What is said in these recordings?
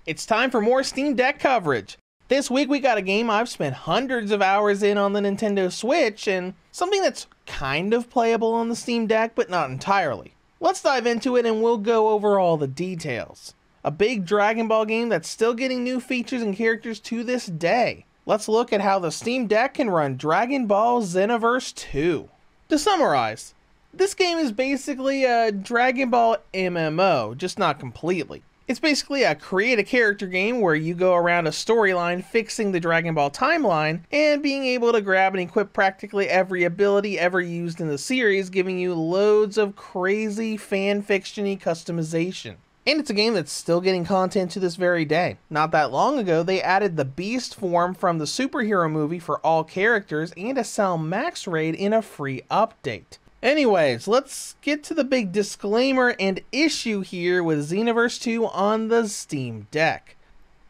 It's time for more Steam Deck coverage. This week we got a game I've spent hundreds of hours in on the Nintendo Switch, and something that's kind of playable on the Steam Deck, but not entirely. Let's dive into it and we'll go over all the details. A big Dragon Ball game that's still getting new features and characters to this day. Let's look at how the Steam Deck can run Dragon Ball Xenoverse 2. To summarize, this game is basically a Dragon Ball MMO, just not completely. It's basically a create a character game where you go around a storyline fixing the Dragon Ball timeline and being able to grab and equip practically every ability ever used in the series, giving you loads of crazy fan-fiction-y customization. And it's a game that's still getting content to this very day. Not that long ago, they added the Beast form from the superhero movie for all characters and a Cell Max raid in a free update. Anyways, let's get to the big disclaimer and issue here with Xenoverse 2 on the Steam Deck.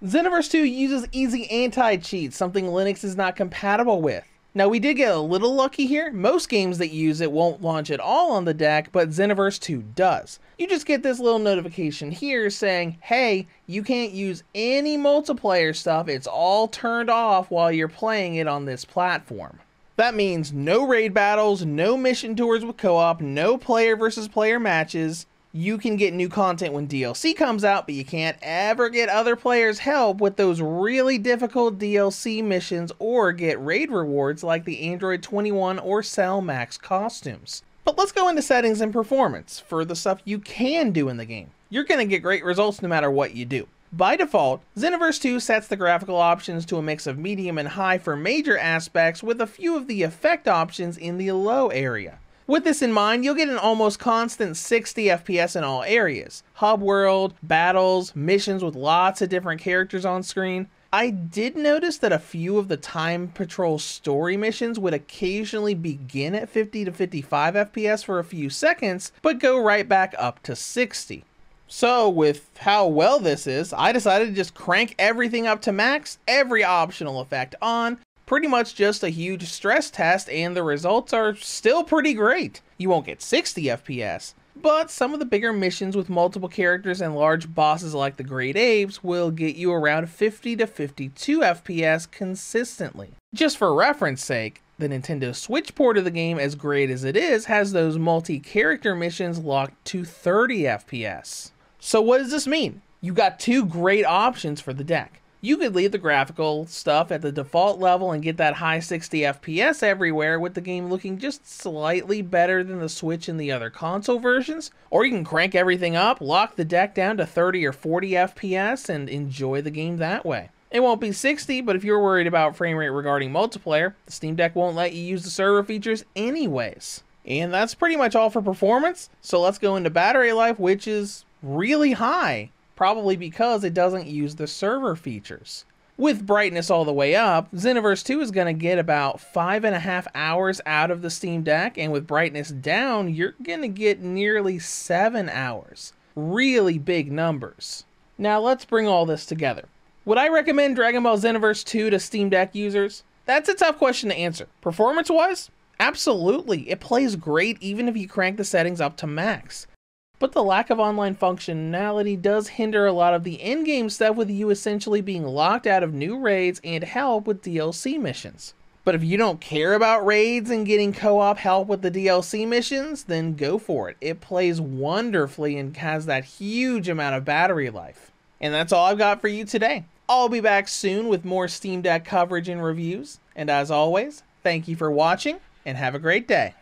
Xenoverse 2 uses easy anti-cheat, something Linux is not compatible with. Now, we did get a little lucky here. Most games that use it won't launch at all on the deck, but Xenoverse 2 does. You just get this little notification here saying, hey, you can't use any multiplayer stuff, it's all turned off while you're playing it on this platform. That means no raid battles, no mission tours with co-op, no player versus player matches. You can get new content when DLC comes out, but you can't ever get other players' help with those really difficult DLC missions or get raid rewards like the Android 21 or Cell Max costumes. But let's go into settings and performance for the stuff you can do in the game. You're going to get great results no matter what you do. By default, Xenoverse 2 sets the graphical options to a mix of medium and high for major aspects with a few of the effect options in the low area. With this in mind, you'll get an almost constant 60 FPS in all areas. Hub world, battles, missions with lots of different characters on screen. I did notice that a few of the Time Patrol story missions would occasionally begin at 50 to 55 FPS for a few seconds, but go right back up to 60. So with how well this is, I decided to just crank everything up to max, every optional effect on, pretty much just a huge stress test, and the results are still pretty great. You won't get 60 FPS, but some of the bigger missions with multiple characters and large bosses like the Great Apes will get you around 50 to 52 FPS consistently. Just for reference sake, the Nintendo Switch port of the game, as great as it is, has those multi-character missions locked to 30 FPS. So what does this mean? You got two great options for the deck. You could leave the graphical stuff at the default level and get that high 60 FPS everywhere with the game looking just slightly better than the Switch and the other console versions. Or you can crank everything up, lock the deck down to 30 or 40 FPS and enjoy the game that way. It won't be 60, but if you're worried about frame rate regarding multiplayer, the Steam Deck won't let you use the server features anyways. And that's pretty much all for performance, so let's go into battery life, which is really high, probably because it doesn't use the server features. With brightness all the way up, Xenoverse 2 is going to get about 5.5 hours out of the Steam Deck, and with brightness down, you're going to get nearly 7 hours. Really big numbers. Now let's bring all this together. Would I recommend Dragon Ball Xenoverse 2 to Steam Deck users? That's a tough question to answer. Performance-wise? Absolutely. It plays great even if you crank the settings up to max. But the lack of online functionality does hinder a lot of the in-game stuff, with you essentially being locked out of new raids and help with DLC missions. But if you don't care about raids and getting co-op help with the DLC missions, then go for it. It plays wonderfully and has that huge amount of battery life. And that's all I've got for you today. I'll be back soon with more Steam Deck coverage and reviews. And as always, thank you for watching and have a great day.